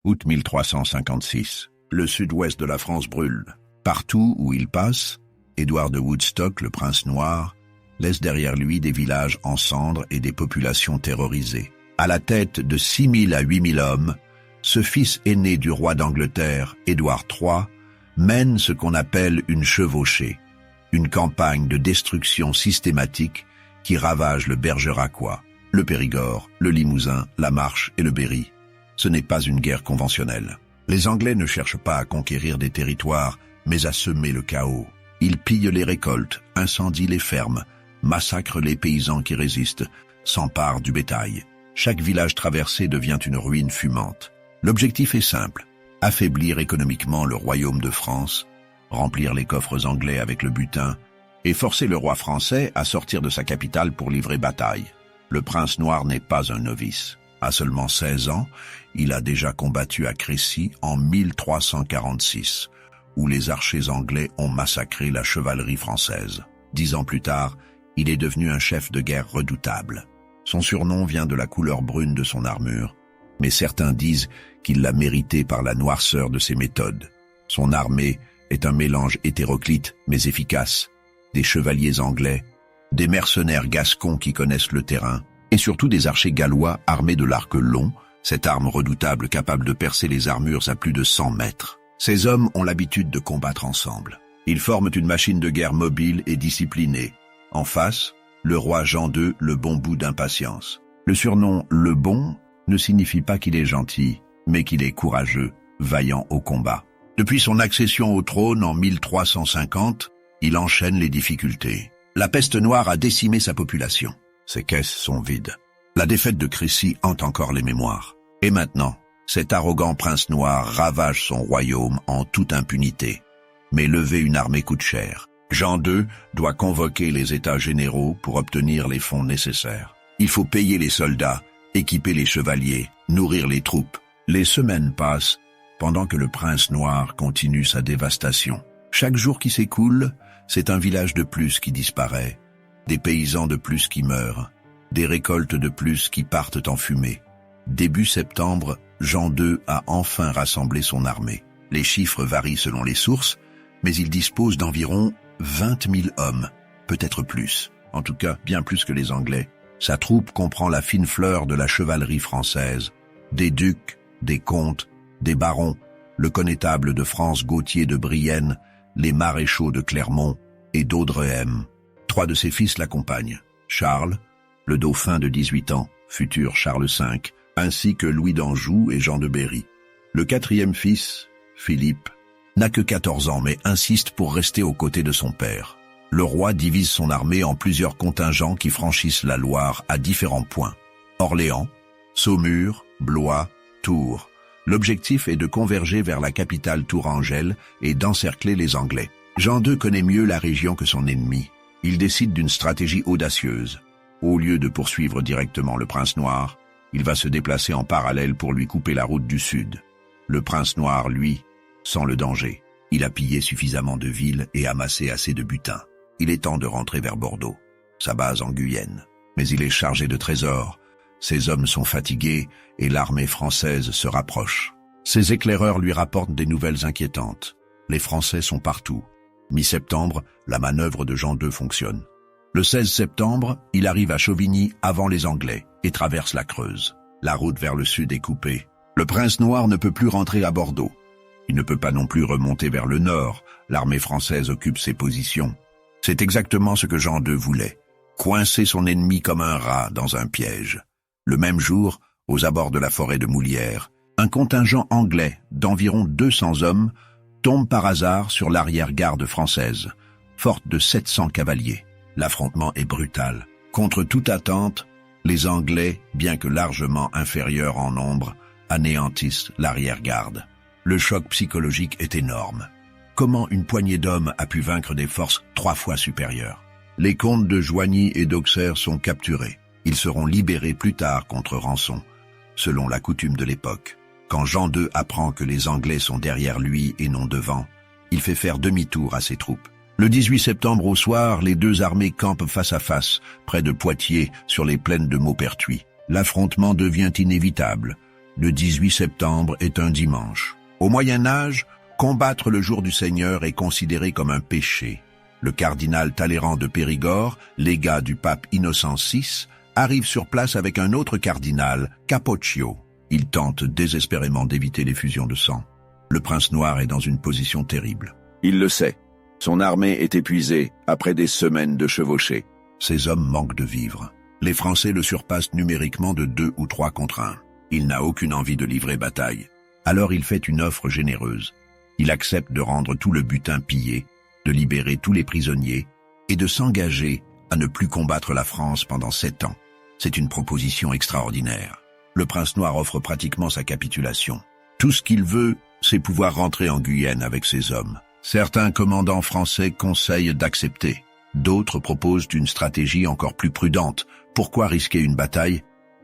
Août 1356. Le sud-ouest de la France brûle. Partout où il passe, Édouard de Woodstock, le prince noir, laisse derrière lui des villages en cendres et des populations terrorisées. À la tête de 6 000 à 8 000 hommes, ce fils aîné du roi d'Angleterre, Édouard III, mène ce qu'on appelle une chevauchée, une campagne de destruction systématique qui ravage le Bergeracois, le Périgord, le Limousin, la Marche et le Berry. Ce n'est pas une guerre conventionnelle. Les Anglais ne cherchent pas à conquérir des territoires, mais à semer le chaos. Ils pillent les récoltes, incendient les fermes, massacrent les paysans qui résistent, s'emparent du bétail. Chaque village traversé devient une ruine fumante. L'objectif est simple, affaiblir économiquement le royaume de France, remplir les coffres anglais avec le butin, et forcer le roi français à sortir de sa capitale pour livrer bataille. Le prince noir n'est pas un novice. À seulement 16 ans, il a déjà combattu à Crécy en 1346, où les archers anglais ont massacré la chevalerie française. 10 ans plus tard, il est devenu un chef de guerre redoutable. Son surnom vient de la couleur brune de son armure, mais certains disent qu'il l'a mérité par la noirceur de ses méthodes. Son armée est un mélange hétéroclite mais efficace, des chevaliers anglais, des mercenaires gascons qui connaissent le terrain, et surtout des archers gallois armés de l'arc long, cette arme redoutable capable de percer les armures à plus de 100 mètres. Ces hommes ont l'habitude de combattre ensemble. Ils forment une machine de guerre mobile et disciplinée. En face, le roi Jean II, le bon bout d'impatience. Le surnom « le bon » ne signifie pas qu'il est gentil, mais qu'il est courageux, vaillant au combat. Depuis son accession au trône en 1350, il enchaîne les difficultés. La peste noire a décimé sa population. Ses caisses sont vides. La défaite de Crécy hante encore les mémoires. Et maintenant, cet arrogant prince noir ravage son royaume en toute impunité. Mais lever une armée coûte cher. Jean II doit convoquer les États généraux pour obtenir les fonds nécessaires. Il faut payer les soldats, équiper les chevaliers, nourrir les troupes. Les semaines passent pendant que le prince noir continue sa dévastation. Chaque jour qui s'écoule, c'est un village de plus qui disparaît, des paysans de plus qui meurent, des récoltes de plus qui partent en fumée. Début septembre, Jean II a enfin rassemblé son armée. Les chiffres varient selon les sources, mais il dispose d'environ 20 000 hommes, peut-être plus, en tout cas bien plus que les Anglais. Sa troupe comprend la fine fleur de la chevalerie française, des ducs, des comtes, des barons, le connétable de France Gauthier de Brienne, les maréchaux de Clermont et d'Audrehem. 3 de ses fils l'accompagnent, Charles, le dauphin de 18 ans, futur Charles V, ainsi que Louis d'Anjou et Jean de Berry. Le 4e fils, Philippe, n'a que 14 ans mais insiste pour rester aux côtés de son père. Le roi divise son armée en plusieurs contingents qui franchissent la Loire à différents points. Orléans, Saumur, Blois, Tours. L'objectif est de converger vers la capitale Tourangelle et d'encercler les Anglais. Jean II connaît mieux la région que son ennemi. Il décide d'une stratégie audacieuse. Au lieu de poursuivre directement le prince noir, il va se déplacer en parallèle pour lui couper la route du sud. Le prince noir, lui, sent le danger. Il a pillé suffisamment de villes et amassé assez de butin. Il est temps de rentrer vers Bordeaux, sa base en Guyenne. Mais il est chargé de trésors. Ses hommes sont fatigués et l'armée française se rapproche. Ses éclaireurs lui rapportent des nouvelles inquiétantes. Les Français sont partout. Mi-septembre, la manœuvre de Jean II fonctionne. Le 16 septembre, il arrive à Chauvigny avant les Anglais et traverse la Creuse. La route vers le sud est coupée. Le prince noir ne peut plus rentrer à Bordeaux. Il ne peut pas non plus remonter vers le nord. L'armée française occupe ses positions. C'est exactement ce que Jean II voulait. Coincer son ennemi comme un rat dans un piège. Le même jour, aux abords de la forêt de Moulières, un contingent anglais d'environ 200 hommes tombe par hasard sur l'arrière-garde française, forte de 700 cavaliers. L'affrontement est brutal. Contre toute attente, les Anglais, bien que largement inférieurs en nombre, anéantissent l'arrière-garde. Le choc psychologique est énorme. Comment une poignée d'hommes a pu vaincre des forces 3 fois supérieures? Les comtes de Joigny et d'Auxerre sont capturés. Ils seront libérés plus tard contre rançon, selon la coutume de l'époque. Quand Jean II apprend que les Anglais sont derrière lui et non devant, il fait faire demi-tour à ses troupes. Le 18 septembre au soir, les deux armées campent face à face, près de Poitiers, sur les plaines de Maupertuis. L'affrontement devient inévitable. Le 18 septembre est un dimanche. Au Moyen Âge, combattre le jour du Seigneur est considéré comme un péché. Le cardinal Talleyrand de Périgord, légat du pape Innocent VI, arrive sur place avec un autre cardinal, Capoccio. Il tente désespérément d'éviter l'effusion de sang. Le prince noir est dans une position terrible. Il le sait. Son armée est épuisée après des semaines de chevauchée. Ses hommes manquent de vivres. Les Français le surpassent numériquement de 2 ou 3 contre 1. Il n'a aucune envie de livrer bataille. Alors il fait une offre généreuse. Il accepte de rendre tout le butin pillé, de libérer tous les prisonniers et de s'engager à ne plus combattre la France pendant 7 ans. C'est une proposition extraordinaire. Le prince noir offre pratiquement sa capitulation. Tout ce qu'il veut, c'est pouvoir rentrer en Guyenne avec ses hommes. Certains commandants français conseillent d'accepter. D'autres proposent une stratégie encore plus prudente. Pourquoi risquer une bataille?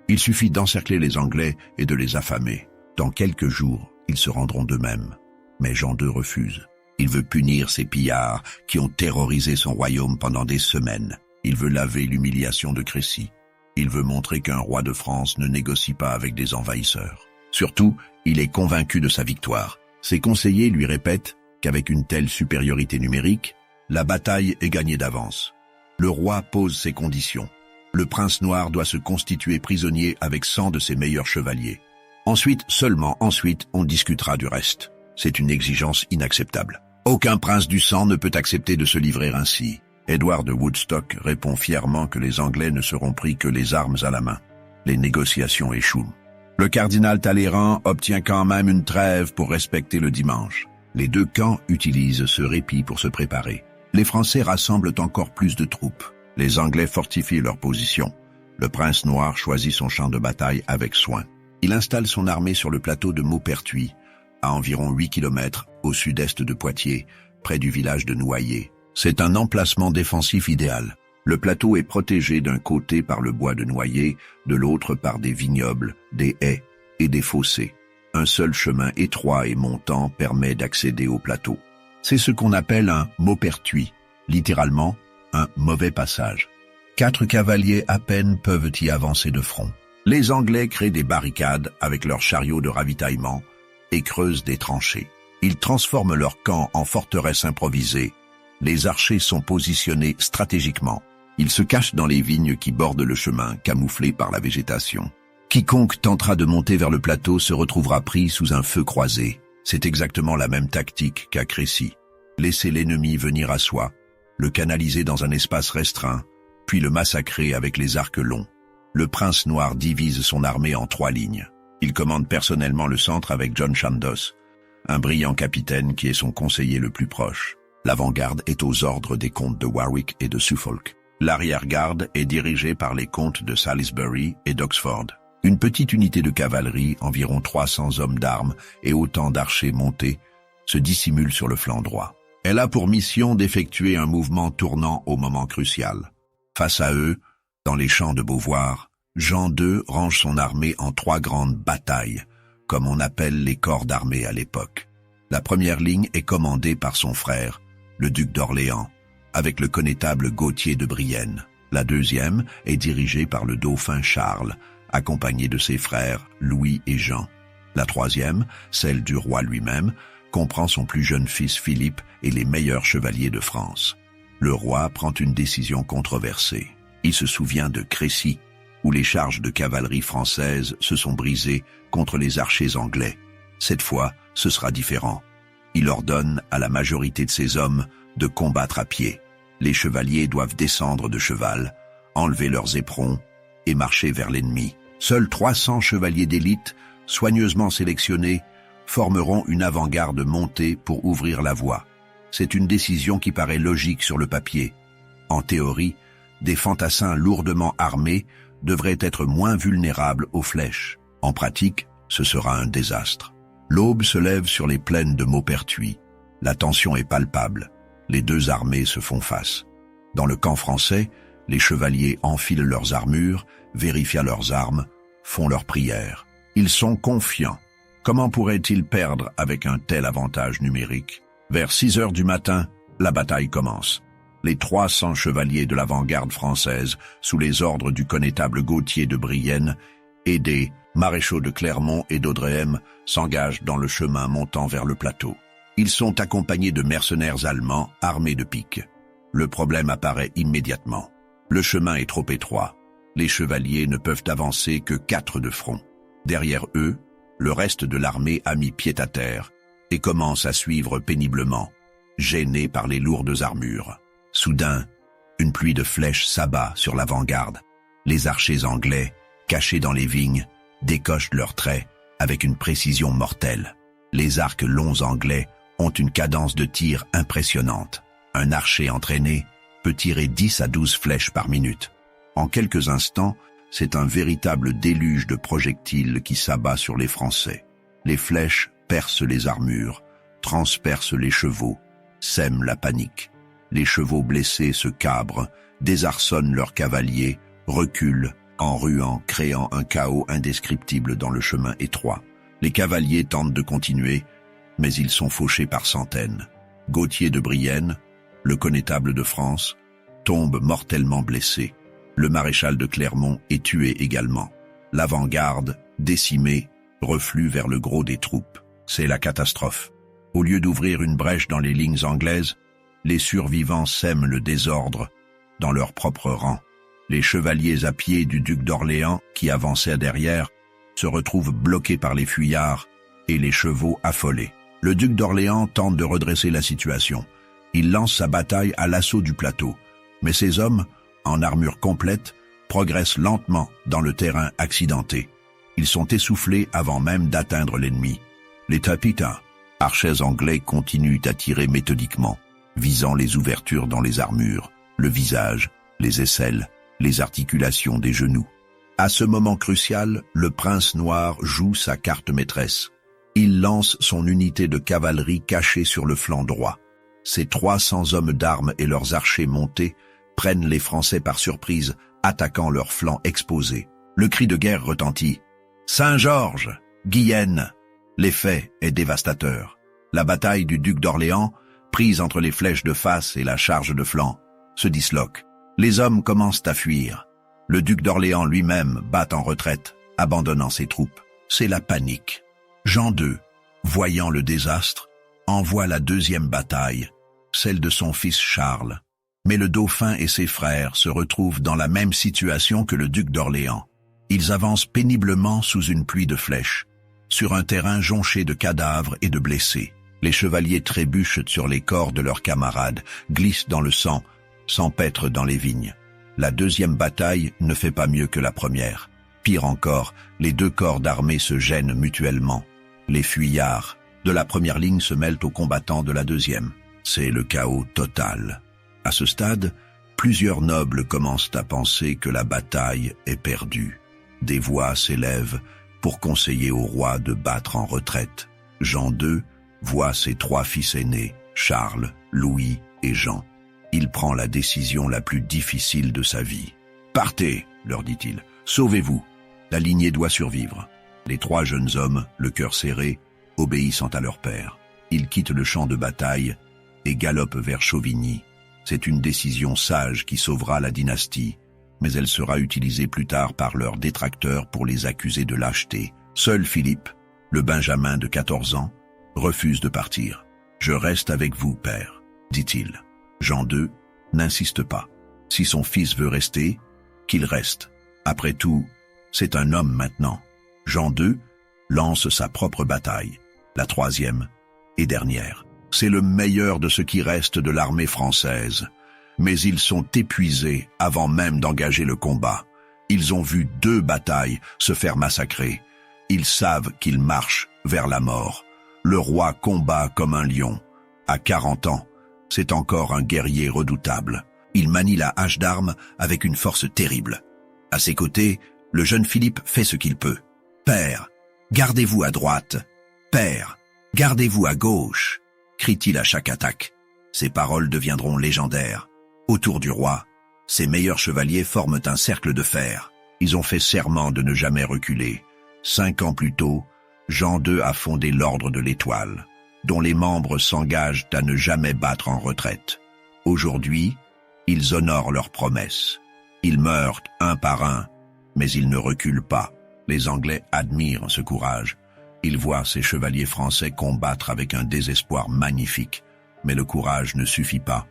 Il suffit d'encercler les Anglais et de les affamer. Dans quelques jours, ils se rendront d'eux-mêmes. Mais Jean II refuse. Il veut punir ces pillards qui ont terrorisé son royaume pendant des semaines. Il veut laver l'humiliation de Crécy. Il veut montrer qu'un roi de France ne négocie pas avec des envahisseurs. Surtout, il est convaincu de sa victoire. Ses conseillers lui répètent qu'avec une telle supériorité numérique, la bataille est gagnée d'avance. Le roi pose ses conditions. Le prince noir doit se constituer prisonnier avec 100 de ses meilleurs chevaliers. Ensuite, seulement ensuite, on discutera du reste. C'est une exigence inacceptable. Aucun prince du sang ne peut accepter de se livrer ainsi. Édouard de Woodstock répond fièrement que les Anglais ne seront pris que les armes à la main. Les négociations échouent. Le cardinal Talleyrand obtient quand même une trêve pour respecter le dimanche. Les deux camps utilisent ce répit pour se préparer. Les Français rassemblent encore plus de troupes. Les Anglais fortifient leur position. Le prince noir choisit son champ de bataille avec soin. Il installe son armée sur le plateau de Maupertuis, à environ 8 km au sud-est de Poitiers, près du village de Noyers. C'est un emplacement défensif idéal. Le plateau est protégé d'un côté par le bois de Noyers, de l'autre par des vignobles, des haies et des fossés. Un seul chemin étroit et montant permet d'accéder au plateau. C'est ce qu'on appelle un maupertuis, littéralement un mauvais passage. 4 cavaliers à peine peuvent y avancer de front. Les Anglais créent des barricades avec leurs chariots de ravitaillement et creusent des tranchées. Ils transforment leur camp en forteresse improvisée. Les archers sont positionnés stratégiquement. Ils se cachent dans les vignes qui bordent le chemin, camouflés par la végétation. Quiconque tentera de monter vers le plateau se retrouvera pris sous un feu croisé. C'est exactement la même tactique qu'à Crécy. Laisser l'ennemi venir à soi, le canaliser dans un espace restreint, puis le massacrer avec les arcs longs. Le prince noir divise son armée en 3 lignes. Il commande personnellement le centre avec John Chandos, un brillant capitaine qui est son conseiller le plus proche. L'avant-garde est aux ordres des comtes de Warwick et de Suffolk. L'arrière-garde est dirigée par les comtes de Salisbury et d'Oxford. Une petite unité de cavalerie, environ 300 hommes d'armes et autant d'archers montés, se dissimule sur le flanc droit. Elle a pour mission d'effectuer un mouvement tournant au moment crucial. Face à eux, dans les champs de Beauvoir, Jean II range son armée en 3 grandes batailles, comme on appelle les corps d'armée à l'époque. La première ligne est commandée par son frère, le duc d'Orléans, avec le connétable Gauthier de Brienne. La deuxième est dirigée par le dauphin Charles, accompagné de ses frères Louis et Jean. La troisième, celle du roi lui-même, comprend son plus jeune fils Philippe et les meilleurs chevaliers de France. Le roi prend une décision controversée. Il se souvient de Crécy, où les charges de cavalerie française se sont brisées contre les archers anglais. Cette fois, ce sera différent. Il ordonne à la majorité de ses hommes de combattre à pied. Les chevaliers doivent descendre de cheval, enlever leurs éperons et marcher vers l'ennemi. Seuls 300 chevaliers d'élite, soigneusement sélectionnés, formeront une avant-garde montée pour ouvrir la voie. C'est une décision qui paraît logique sur le papier. En théorie, des fantassins lourdement armés devraient être moins vulnérables aux flèches. En pratique, ce sera un désastre. L'aube se lève sur les plaines de Maupertuis. La tension est palpable. Les deux armées se font face. Dans le camp français, les chevaliers enfilent leurs armures, vérifient leurs armes, font leurs prières. Ils sont confiants. Comment pourraient-ils perdre avec un tel avantage numérique? Vers 6 heures du matin, la bataille commence. Les 300 chevaliers de l'avant-garde française, sous les ordres du connétable Gauthier de Brienne, Aidés, maréchaux de Clermont et d'Audrehem s'engagent dans le chemin montant vers le plateau. Ils sont accompagnés de mercenaires allemands armés de piques. Le problème apparaît immédiatement. Le chemin est trop étroit. Les chevaliers ne peuvent avancer que 4 de front. Derrière eux, le reste de l'armée a mis pied à terre et commence à suivre péniblement, gêné par les lourdes armures. Soudain, une pluie de flèches s'abat sur l'avant-garde. Les archers anglais, cachés dans les vignes, décochent leurs traits avec une précision mortelle. Les arcs longs anglais ont une cadence de tir impressionnante. Un archer entraîné peut tirer 10 à 12 flèches par minute. En quelques instants, c'est un véritable déluge de projectiles qui s'abat sur les Français. Les flèches percent les armures, transpercent les chevaux, sèment la panique. Les chevaux blessés se cabrent, désarçonnent leurs cavaliers, reculent, en ruant, créant un chaos indescriptible dans le chemin étroit. Les cavaliers tentent de continuer, mais ils sont fauchés par centaines. Gauthier de Brienne, le connétable de France, tombe mortellement blessé. Le maréchal de Clermont est tué également. L'avant-garde, décimée, reflue vers le gros des troupes. C'est la catastrophe. Au lieu d'ouvrir une brèche dans les lignes anglaises, les survivants sèment le désordre dans leur propre rang. Les chevaliers à pied du duc d'Orléans, qui avançaient derrière, se retrouvent bloqués par les fuyards et les chevaux affolés. Le duc d'Orléans tente de redresser la situation. Il lance sa bataille à l'assaut du plateau, mais ses hommes, en armure complète, progressent lentement dans le terrain accidenté. Ils sont essoufflés avant même d'atteindre l'ennemi. Les tapita, archers anglais, continuent à tirer méthodiquement, visant les ouvertures dans les armures, le visage, les aisselles, les articulations des genoux. À ce moment crucial, le prince noir joue sa carte maîtresse. Il lance son unité de cavalerie cachée sur le flanc droit. Ses 300 hommes d'armes et leurs archers montés prennent les Français par surprise, attaquant leur flanc exposé. Le cri de guerre retentit. « Saint-Georges! Guyenne !» L'effet est dévastateur. La bataille du duc d'Orléans, prise entre les flèches de face et la charge de flanc, se disloque. Les hommes commencent à fuir. Le duc d'Orléans lui-même bat en retraite, abandonnant ses troupes. C'est la panique. Jean II, voyant le désastre, envoie la deuxième bataille, celle de son fils Charles. Mais le dauphin et ses frères se retrouvent dans la même situation que le duc d'Orléans. Ils avancent péniblement sous une pluie de flèches, sur un terrain jonché de cadavres et de blessés. Les chevaliers trébuchent sur les corps de leurs camarades, glissent dans le sang, s'empêtrent dans les vignes. La deuxième bataille ne fait pas mieux que la première. Pire encore, les deux corps d'armée se gênent mutuellement. Les fuyards de la première ligne se mêlent aux combattants de la deuxième. C'est le chaos total. À ce stade, plusieurs nobles commencent à penser que la bataille est perdue. Des voix s'élèvent pour conseiller au roi de battre en retraite. Jean II voit ses 3 fils aînés, Charles, Louis et Jean. Il prend la décision la plus difficile de sa vie. « Partez !» leur dit-il. « Sauvez-vous ! La lignée doit survivre. » Les 3 jeunes hommes, le cœur serré, obéissant à leur père. Ils quittent le champ de bataille et galopent vers Chauvigny. C'est une décision sage qui sauvera la dynastie, mais elle sera utilisée plus tard par leurs détracteurs pour les accuser de lâcheté. Seul Philippe, le benjamin de 14 ans, refuse de partir. « Je reste avec vous, père, » dit-il. Jean II n'insiste pas. Si son fils veut rester, qu'il reste. Après tout, c'est un homme maintenant. Jean II lance sa propre bataille, la 3e et dernière. C'est le meilleur de ce qui reste de l'armée française. Mais ils sont épuisés avant même d'engager le combat. Ils ont vu 2 batailles se faire massacrer. Ils savent qu'ils marchent vers la mort. Le roi combat comme un lion. À 40 ans, c'est encore un guerrier redoutable. Il manie la hache d'armes avec une force terrible. À ses côtés, le jeune Philippe fait ce qu'il peut. « Père, gardez-vous à droite. Père, gardez-vous à gauche !» crie-t-il à chaque attaque. Ses paroles deviendront légendaires. Autour du roi, ses meilleurs chevaliers forment un cercle de fer. Ils ont fait serment de ne jamais reculer. 5 ans plus tôt, Jean II a fondé l'Ordre de l'Étoile, dont les membres s'engagent à ne jamais battre en retraite. Aujourd'hui, ils honorent leurs promesses. Ils meurent un par un, mais ils ne reculent pas. Les Anglais admirent ce courage. Ils voient ces chevaliers français combattre avec un désespoir magnifique. Mais le courage ne suffit pas.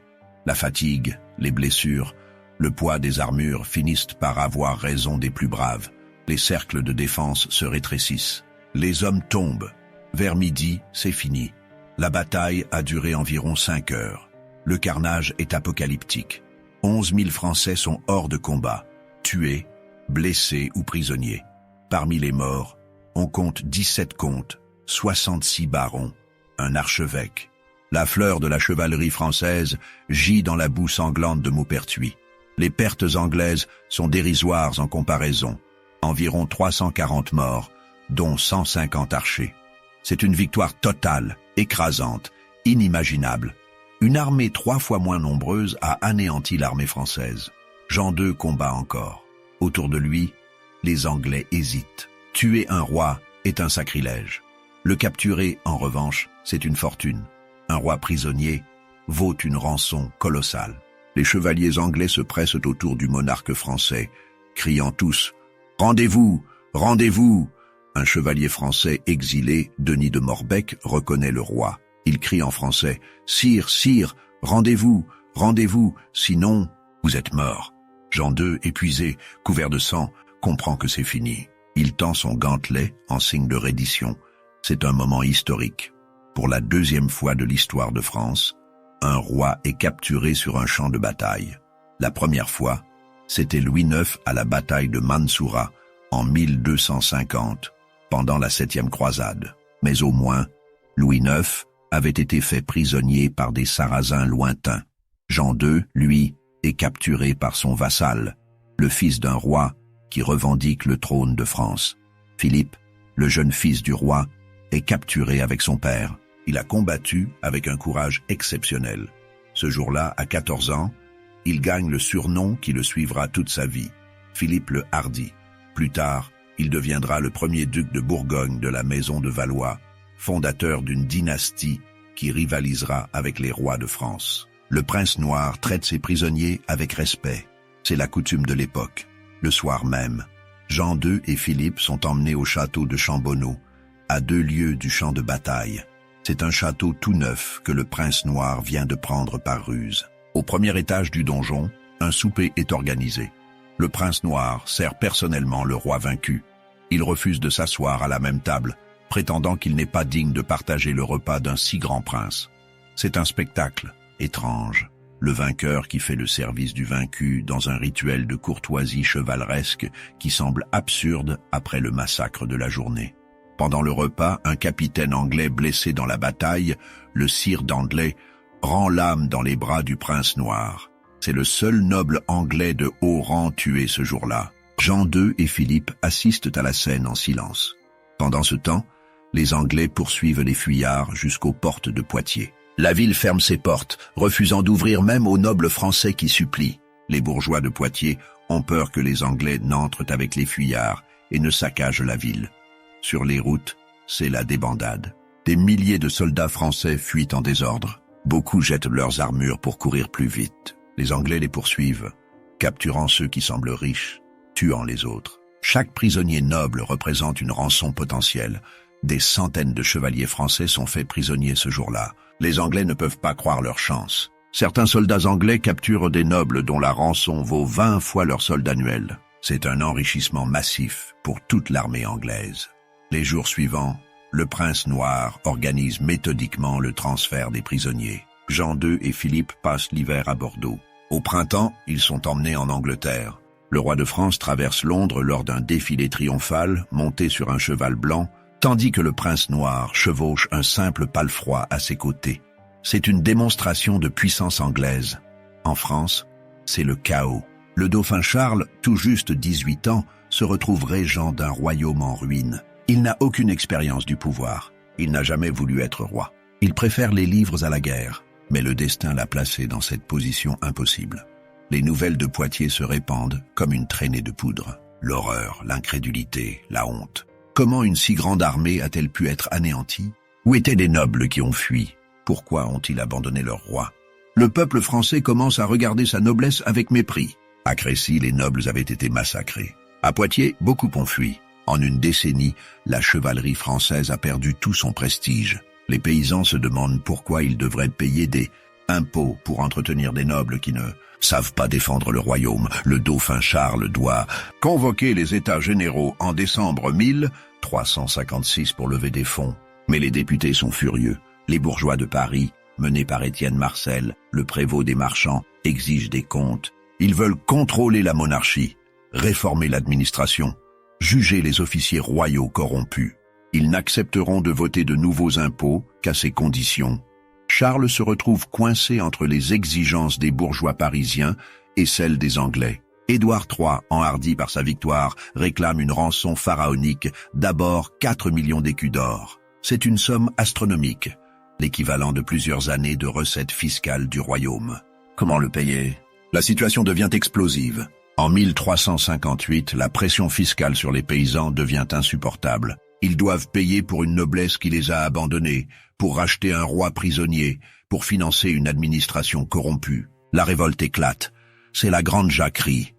La fatigue, les blessures, le poids des armures finissent par avoir raison des plus braves. Les cercles de défense se rétrécissent. Les hommes tombent. Vers midi, c'est fini. La bataille a duré environ 5 heures. Le carnage est apocalyptique. 11 000 Français sont hors de combat, tués, blessés ou prisonniers. Parmi les morts, on compte 17 comtes, 66 barons, un archevêque. La fleur de la chevalerie française gît dans la boue sanglante de Maupertuis. Les pertes anglaises sont dérisoires en comparaison. Environ 340 morts, dont 150 archers. C'est une victoire totale, écrasante, inimaginable. Une armée 3 fois moins nombreuse a anéanti l'armée française. Jean II combat encore. Autour de lui, les Anglais hésitent. Tuer un roi est un sacrilège. Le capturer, en revanche, c'est une fortune. Un roi prisonnier vaut une rançon colossale. Les chevaliers anglais se pressent autour du monarque français, criant tous « Rendez-vous! Rendez-vous !» Un chevalier français exilé, Denis de Morbec, reconnaît le roi. Il crie en français « Sire, sire, rendez-vous, rendez-vous, sinon vous êtes mort !» Jean II, épuisé, couvert de sang, comprend que c'est fini. Il tend son gantelet en signe de reddition. C'est un moment historique. Pour la 2e fois de l'histoire de France, un roi est capturé sur un champ de bataille. La première fois, c'était Louis IX à la bataille de Mansoura en 1250, pendant la 7e croisade. Mais au moins, Louis IX avait été fait prisonnier par des Sarrasins lointains. Jean II, lui, est capturé par son vassal, le fils d'un roi qui revendique le trône de France. Philippe, le jeune fils du roi, est capturé avec son père. Il a combattu avec un courage exceptionnel. Ce jour-là, à 14 ans, il gagne le surnom qui le suivra toute sa vie, Philippe le Hardi. Plus tard, il deviendra le premier duc de Bourgogne de la maison de Valois, fondateur d'une dynastie qui rivalisera avec les rois de France. Le prince noir traite ses prisonniers avec respect. C'est la coutume de l'époque. Le soir même, Jean II et Philippe sont emmenés au château de Chambonneau, à 2 lieues du champ de bataille. C'est un château tout neuf que le prince noir vient de prendre par ruse. Au premier étage du donjon, un souper est organisé. Le prince noir sert personnellement le roi vaincu. Il refuse de s'asseoir à la même table, prétendant qu'il n'est pas digne de partager le repas d'un si grand prince. C'est un spectacle étrange. Le vainqueur qui fait le service du vaincu dans un rituel de courtoisie chevaleresque qui semble absurde après le massacre de la journée. Pendant le repas, un capitaine anglais blessé dans la bataille, le sire d'Andlay, rend l'âme dans les bras du prince noir. C'est le seul noble anglais de haut rang tué ce jour-là. Jean II et Philippe assistent à la scène en silence. Pendant ce temps, les Anglais poursuivent les fuyards jusqu'aux portes de Poitiers. La ville ferme ses portes, refusant d'ouvrir même aux nobles français qui supplient. Les bourgeois de Poitiers ont peur que les Anglais n'entrent avec les fuyards et ne saccagent la ville. Sur les routes, c'est la débandade. Des milliers de soldats français fuient en désordre. Beaucoup jettent leurs armures pour courir plus vite. Les Anglais les poursuivent, capturant ceux qui semblent riches, tuant les autres. Chaque prisonnier noble représente une rançon potentielle. Des centaines de chevaliers français sont faits prisonniers ce jour-là. Les Anglais ne peuvent pas croire leur chance. Certains soldats anglais capturent des nobles dont la rançon vaut 20 fois leur solde annuel. C'est un enrichissement massif pour toute l'armée anglaise. Les jours suivants, le prince noir organise méthodiquement le transfert des prisonniers. Jean II et Philippe passent l'hiver à Bordeaux. Au printemps, ils sont emmenés en Angleterre. Le roi de France traverse Londres lors d'un défilé triomphal, monté sur un cheval blanc, tandis que le prince noir chevauche un simple palefroid à ses côtés. C'est une démonstration de puissance anglaise. En France, c'est le chaos. Le dauphin Charles, tout juste 18 ans, se retrouve régent d'un royaume en ruine. Il n'a aucune expérience du pouvoir. Il n'a jamais voulu être roi. Il préfère les livres à la guerre. Mais le destin l'a placé dans cette position impossible. Les nouvelles de Poitiers se répandent comme une traînée de poudre. L'horreur, l'incrédulité, la honte. Comment une si grande armée a-t-elle pu être anéantie? Où étaient les nobles qui ont fui? Pourquoi ont-ils abandonné leur roi? Le peuple français commence à regarder sa noblesse avec mépris. À Crécy, les nobles avaient été massacrés. À Poitiers, beaucoup ont fui. En une décennie, la chevalerie française a perdu tout son prestige. Les paysans se demandent pourquoi ils devraient payer des impôts pour entretenir des nobles qui ne savent pas défendre le royaume. Le dauphin Charles doit convoquer les États généraux en décembre 1356 pour lever des fonds. Mais les députés sont furieux. Les bourgeois de Paris, menés par Étienne Marcel, le prévôt des marchands, exigent des comptes. Ils veulent contrôler la monarchie, réformer l'administration, juger les officiers royaux corrompus. Ils n'accepteront de voter de nouveaux impôts qu'à ces conditions. Charles se retrouve coincé entre les exigences des bourgeois parisiens et celles des Anglais. Édouard III, enhardi par sa victoire, réclame une rançon pharaonique, d'abord 4 millions d'écus d'or. C'est une somme astronomique, l'équivalent de plusieurs années de recettes fiscales du royaume. Comment le payer? La situation devient explosive. En 1358, la pression fiscale sur les paysans devient insupportable. Ils doivent payer pour une noblesse qui les a abandonnés, pour racheter un roi prisonnier, pour financer une administration corrompue. La révolte éclate. C'est la grande jacquerie.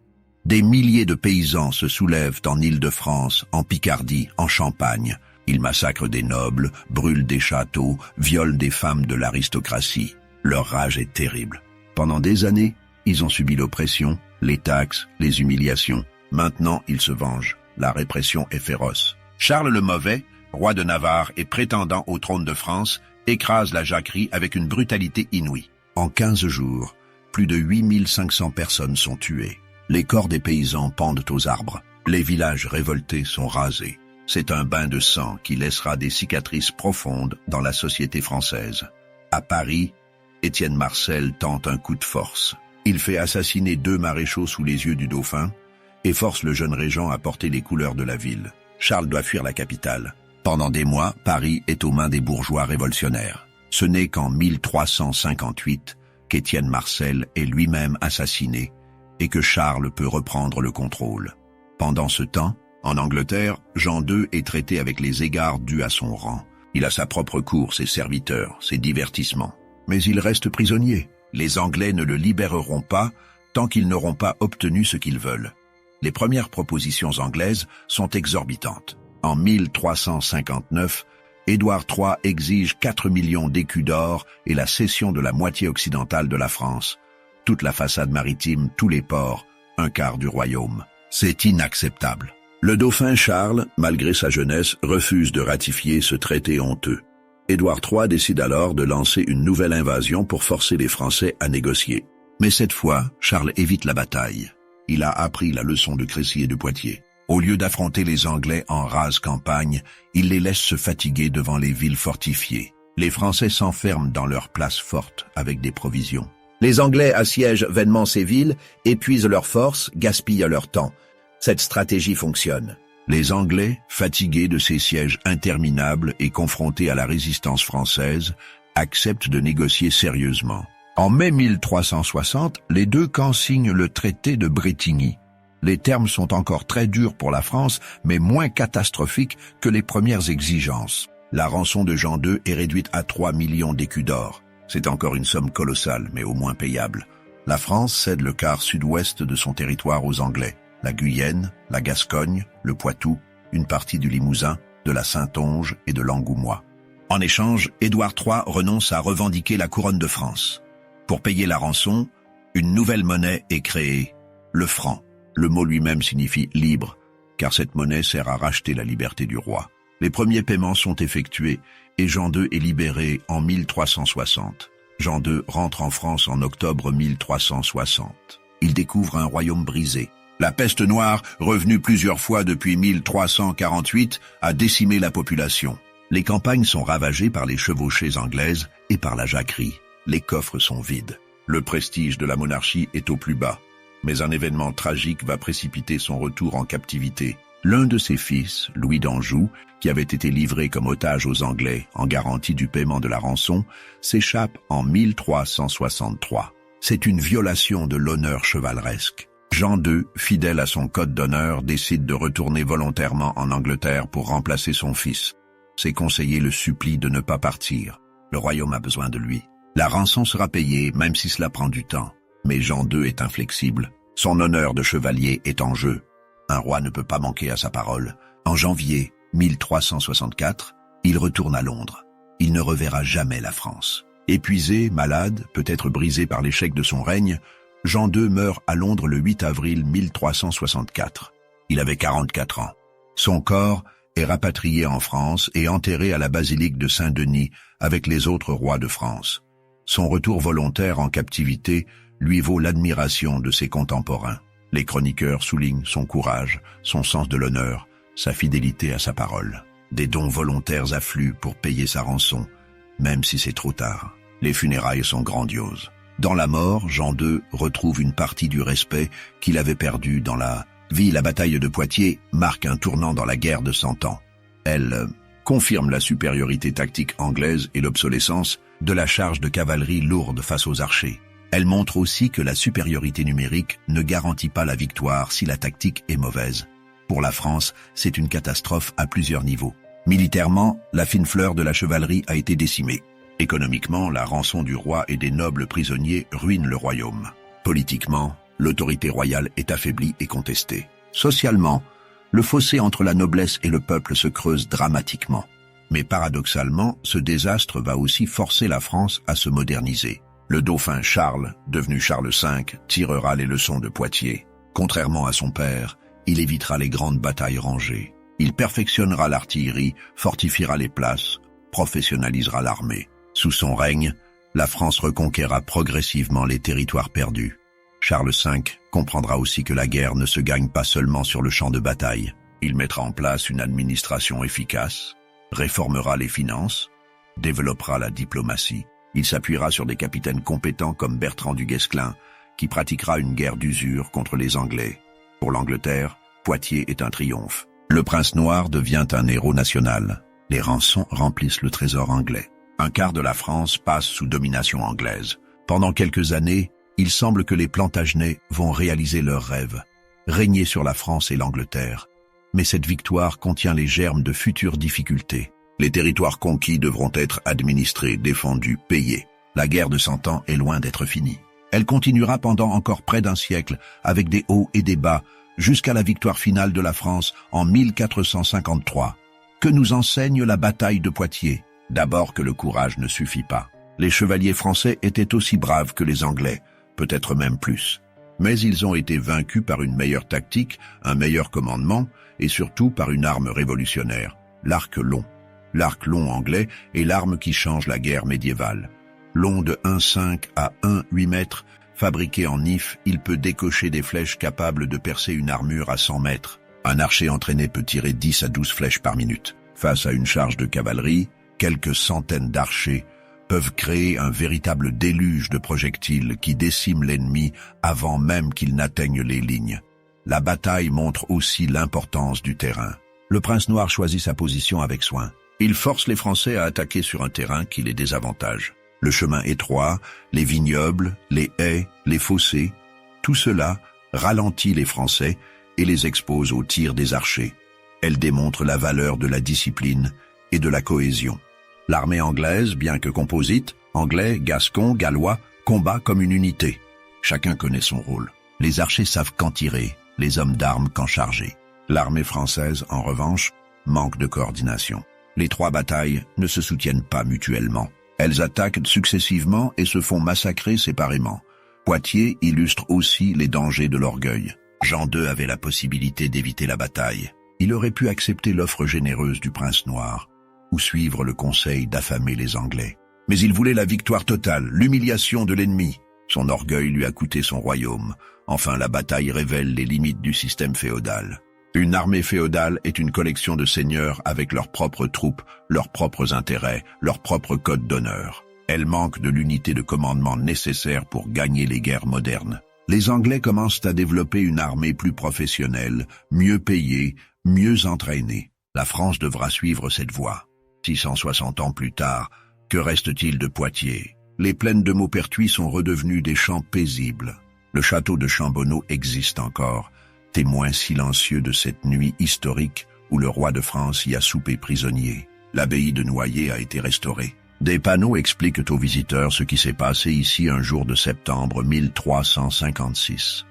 Des milliers de paysans se soulèvent en Île-de-France, en Picardie, en Champagne. Ils massacrent des nobles, brûlent des châteaux, violent des femmes de l'aristocratie. Leur rage est terrible. Pendant des années, ils ont subi l'oppression, les taxes, les humiliations. Maintenant, ils se vengent. La répression est féroce. Charles le Mauvais, roi de Navarre et prétendant au trône de France, écrase la jacquerie avec une brutalité inouïe. En 15 jours, plus de 8500 personnes sont tuées. Les corps des paysans pendent aux arbres. Les villages révoltés sont rasés. C'est un bain de sang qui laissera des cicatrices profondes dans la société française. À Paris, Étienne Marcel tente un coup de force. Il fait assassiner 2 maréchaux sous les yeux du dauphin et force le jeune régent à porter les couleurs de la ville. Charles doit fuir la capitale. Pendant des mois, Paris est aux mains des bourgeois révolutionnaires. Ce n'est qu'en 1358 qu'Étienne Marcel est lui-même assassiné et que Charles peut reprendre le contrôle. Pendant ce temps, en Angleterre, Jean II est traité avec les égards dus à son rang. Il a sa propre cour, ses serviteurs, ses divertissements. Mais il reste prisonnier. Les Anglais ne le libéreront pas tant qu'ils n'auront pas obtenu ce qu'ils veulent. Les premières propositions anglaises sont exorbitantes. En 1359, Édouard III exige 4 millions d'écus d'or et la cession de la moitié occidentale de la France. Toute la façade maritime, tous les ports, un quart du royaume. C'est inacceptable. Le dauphin Charles, malgré sa jeunesse, refuse de ratifier ce traité honteux. Édouard III décide alors de lancer une nouvelle invasion pour forcer les Français à négocier. Mais cette fois, Charles évite la bataille. Il a appris la leçon de Crécy et de Poitiers. Au lieu d'affronter les Anglais en rase campagne, il les laisse se fatiguer devant les villes fortifiées. Les Français s'enferment dans leurs places fortes avec des provisions. Les Anglais assiègent vainement ces villes, épuisent leurs forces, gaspillent leur temps. Cette stratégie fonctionne. Les Anglais, fatigués de ces sièges interminables et confrontés à la résistance française, acceptent de négocier sérieusement. En mai 1360, les deux camps signent le traité de Bretigny. Les termes sont encore très durs pour la France, mais moins catastrophiques que les premières exigences. La rançon de Jean II est réduite à 3 millions d'écus d'or. C'est encore une somme colossale, mais au moins payable. La France cède le quart sud-ouest de son territoire aux Anglais. La Guyenne, la Gascogne, le Poitou, une partie du Limousin, de la Saintonge et de l'Angoumois. En échange, Édouard III renonce à revendiquer la couronne de France. Pour payer la rançon, une nouvelle monnaie est créée, le franc. Le mot lui-même signifie « libre », car cette monnaie sert à racheter la liberté du roi. Les premiers paiements sont effectués et Jean II est libéré en 1360. Jean II rentre en France en octobre 1360. Il découvre un royaume brisé. La peste noire, revenue plusieurs fois depuis 1348, a décimé la population. Les campagnes sont ravagées par les chevauchées anglaises et par la jacquerie. Les coffres sont vides. Le prestige de la monarchie est au plus bas. Mais un événement tragique va précipiter son retour en captivité. L'un de ses fils, Louis d'Anjou, qui avait été livré comme otage aux Anglais en garantie du paiement de la rançon, s'échappe en 1363. C'est une violation de l'honneur chevaleresque. Jean II, fidèle à son code d'honneur, décide de retourner volontairement en Angleterre pour remplacer son fils. Ses conseillers le supplient de ne pas partir. Le royaume a besoin de lui. La rançon sera payée, même si cela prend du temps. Mais Jean II est inflexible. Son honneur de chevalier est en jeu. Un roi ne peut pas manquer à sa parole. En janvier 1364, il retourne à Londres. Il ne reverra jamais la France. Épuisé, malade, peut-être brisé par l'échec de son règne, Jean II meurt à Londres le 8 avril 1364. Il avait 44 ans. Son corps est rapatrié en France et enterré à la basilique de Saint-Denis avec les autres rois de France. Son retour volontaire en captivité lui vaut l'admiration de ses contemporains. Les chroniqueurs soulignent son courage, son sens de l'honneur, sa fidélité à sa parole. Des dons volontaires affluent pour payer sa rançon, même si c'est trop tard. Les funérailles sont grandioses. Dans la mort, Jean II retrouve une partie du respect qu'il avait perdu dans la vie. La bataille de Poitiers marque un tournant dans la guerre de 100 ans. Elle confirme la supériorité tactique anglaise et l'obsolescence de la charge de cavalerie lourde face aux archers. Elle montre aussi que la supériorité numérique ne garantit pas la victoire si la tactique est mauvaise. Pour la France, c'est une catastrophe à plusieurs niveaux. Militairement, la fine fleur de la chevalerie a été décimée. Économiquement, la rançon du roi et des nobles prisonniers ruine le royaume. Politiquement, l'autorité royale est affaiblie et contestée. Socialement, le fossé entre la noblesse et le peuple se creuse dramatiquement. Mais paradoxalement, ce désastre va aussi forcer la France à se moderniser. Le dauphin Charles, devenu Charles V, tirera les leçons de Poitiers. Contrairement à son père, il évitera les grandes batailles rangées. Il perfectionnera l'artillerie, fortifiera les places, professionnalisera l'armée. Sous son règne, la France reconquérera progressivement les territoires perdus. Charles V comprendra aussi que la guerre ne se gagne pas seulement sur le champ de bataille. Il mettra en place une administration efficace, réformera les finances, développera la diplomatie. Il s'appuiera sur des capitaines compétents comme Bertrand du Guesclin, qui pratiquera une guerre d'usure contre les Anglais. Pour l'Angleterre, Poitiers est un triomphe. Le prince noir devient un héros national. Les rançons remplissent le trésor anglais. Un quart de la France passe sous domination anglaise. Pendant quelques années, il semble que les Plantagenets vont réaliser leurs rêves, régner sur la France et l'Angleterre. Mais cette victoire contient les germes de futures difficultés. Les territoires conquis devront être administrés, défendus, payés. La guerre de 100 ans est loin d'être finie. Elle continuera pendant encore près d'un siècle, avec des hauts et des bas, jusqu'à la victoire finale de la France en 1453. Que nous enseigne la bataille de Poitiers? D'abord que le courage ne suffit pas. Les chevaliers français étaient aussi braves que les Anglais, peut-être même plus. Mais ils ont été vaincus par une meilleure tactique, un meilleur commandement, et surtout par une arme révolutionnaire, l'arc long. L'arc long anglais est l'arme qui change la guerre médiévale. Long de 1,5 à 1,8 mètres, fabriqué en if, il peut décocher des flèches capables de percer une armure à 100 mètres. Un archer entraîné peut tirer 10 à 12 flèches par minute. Face à une charge de cavalerie, quelques centaines d'archers peuvent créer un véritable déluge de projectiles qui déciment l'ennemi avant même qu'il n'atteigne les lignes. La bataille montre aussi l'importance du terrain. Le prince noir choisit sa position avec soin. Il force les Français à attaquer sur un terrain qui les désavantage. Le chemin étroit, les vignobles, les haies, les fossés, tout cela ralentit les Français et les expose aux tirs des archers. Elle démontre la valeur de la discipline et de la cohésion. L'armée anglaise, bien que composite, anglais, gascons, gallois, combat comme une unité. Chacun connaît son rôle. Les archers savent quand tirer, les hommes d'armes quand charger. L'armée française, en revanche, manque de coordination. Les trois batailles ne se soutiennent pas mutuellement. Elles attaquent successivement et se font massacrer séparément. Poitiers illustre aussi les dangers de l'orgueil. Jean II avait la possibilité d'éviter la bataille. Il aurait pu accepter l'offre généreuse du prince noir, ou suivre le conseil d'affamer les Anglais. Mais il voulait la victoire totale, l'humiliation de l'ennemi. Son orgueil lui a coûté son royaume. Enfin, la bataille révèle les limites du système féodal. Une armée féodale est une collection de seigneurs avec leurs propres troupes, leurs propres intérêts, leurs propres codes d'honneur. Elle manque de l'unité de commandement nécessaire pour gagner les guerres modernes. Les Anglais commencent à développer une armée plus professionnelle, mieux payée, mieux entraînée. La France devra suivre cette voie. 660 ans plus tard, que reste-t-il de Poitiers? Les plaines de Maupertuis sont redevenues des champs paisibles. Le château de Chambonneau existe encore, témoin silencieux de cette nuit historique où le roi de France y a soupé prisonnier. L'abbaye de Noyers a été restaurée. Des panneaux expliquent aux visiteurs ce qui s'est passé ici un jour de septembre 1356.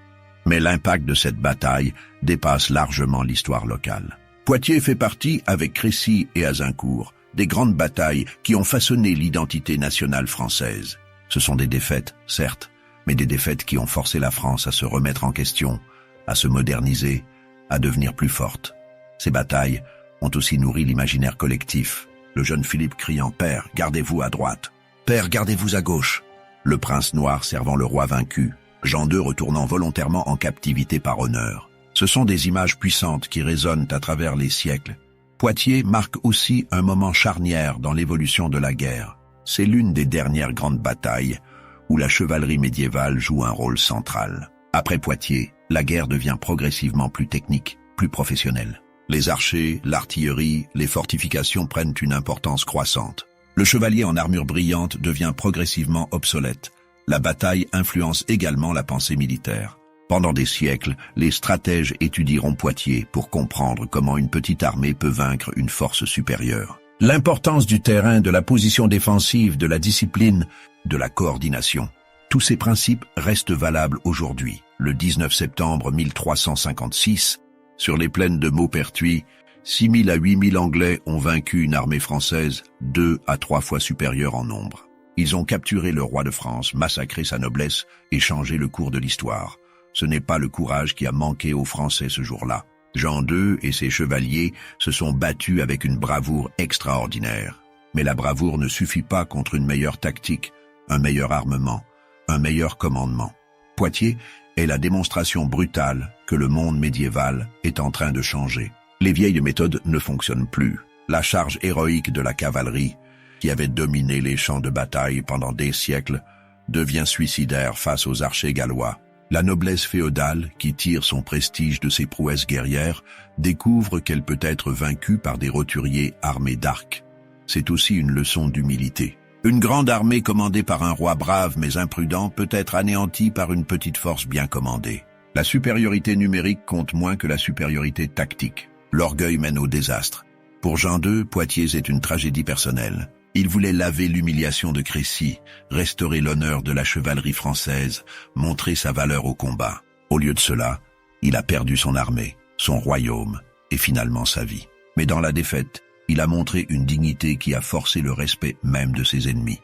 Mais l'impact de cette bataille dépasse largement l'histoire locale. Poitiers fait partie, avec Crécy et Azincourt, des grandes batailles qui ont façonné l'identité nationale française. Ce sont des défaites, certes, mais des défaites qui ont forcé la France à se remettre en question, à se moderniser, à devenir plus forte. Ces batailles ont aussi nourri l'imaginaire collectif. Le jeune Philippe criant « Père, gardez-vous à droite »,« Père, gardez-vous à gauche », le prince noir servant le roi vaincu, Jean II retournant volontairement en captivité par honneur. Ce sont des images puissantes qui résonnent à travers les siècles. Poitiers marque aussi un moment charnière dans l'évolution de la guerre. C'est l'une des dernières grandes batailles où la chevalerie médiévale joue un rôle central. Après Poitiers, la guerre devient progressivement plus technique, plus professionnelle. Les archers, l'artillerie, les fortifications prennent une importance croissante. Le chevalier en armure brillante devient progressivement obsolète. La bataille influence également la pensée militaire. Pendant des siècles, les stratèges étudieront Poitiers pour comprendre comment une petite armée peut vaincre une force supérieure. L'importance du terrain, de la position défensive, de la discipline, de la coordination. Tous ces principes restent valables aujourd'hui. Le 19 septembre 1356, sur les plaines de Maupertuis, 6 000 à 8 000 Anglais ont vaincu une armée française 2 à 3 fois supérieure en nombre. Ils ont capturé le roi de France, massacré sa noblesse et changé le cours de l'histoire. Ce n'est pas le courage qui a manqué aux Français ce jour-là. Jean II et ses chevaliers se sont battus avec une bravoure extraordinaire. Mais la bravoure ne suffit pas contre une meilleure tactique, un meilleur armement, un meilleur commandement. Poitiers est la démonstration brutale que le monde médiéval est en train de changer. Les vieilles méthodes ne fonctionnent plus. La charge héroïque de la cavalerie, qui avait dominé les champs de bataille pendant des siècles, devient suicidaire face aux archers gallois. La noblesse féodale, qui tire son prestige de ses prouesses guerrières, découvre qu'elle peut être vaincue par des roturiers armés d'arcs. C'est aussi une leçon d'humilité. Une grande armée commandée par un roi brave mais imprudent peut être anéantie par une petite force bien commandée. La supériorité numérique compte moins que la supériorité tactique. L'orgueil mène au désastre. Pour Jean II, Poitiers est une tragédie personnelle. Il voulait laver l'humiliation de Crécy, restaurer l'honneur de la chevalerie française, montrer sa valeur au combat. Au lieu de cela, il a perdu son armée, son royaume et finalement sa vie. Mais dans la défaite, il a montré une dignité qui a forcé le respect même de ses ennemis.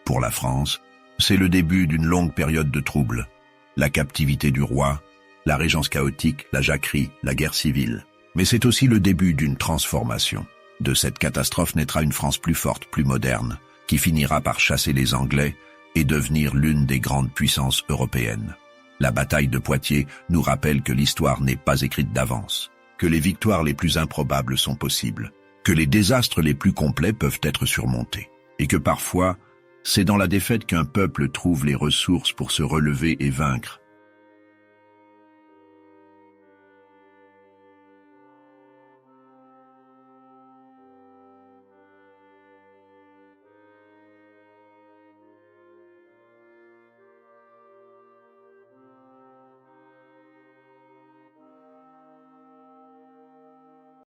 Pour la France, c'est le début d'une longue période de troubles. La captivité du roi, la régence chaotique, la jacquerie, la guerre civile. Mais c'est aussi le début d'une transformation. De cette catastrophe naîtra une France plus forte, plus moderne, qui finira par chasser les Anglais et devenir l'une des grandes puissances européennes. La bataille de Poitiers nous rappelle que l'histoire n'est pas écrite d'avance, que les victoires les plus improbables sont possibles, que les désastres les plus complets peuvent être surmontés, et que parfois, c'est dans la défaite qu'un peuple trouve les ressources pour se relever et vaincre.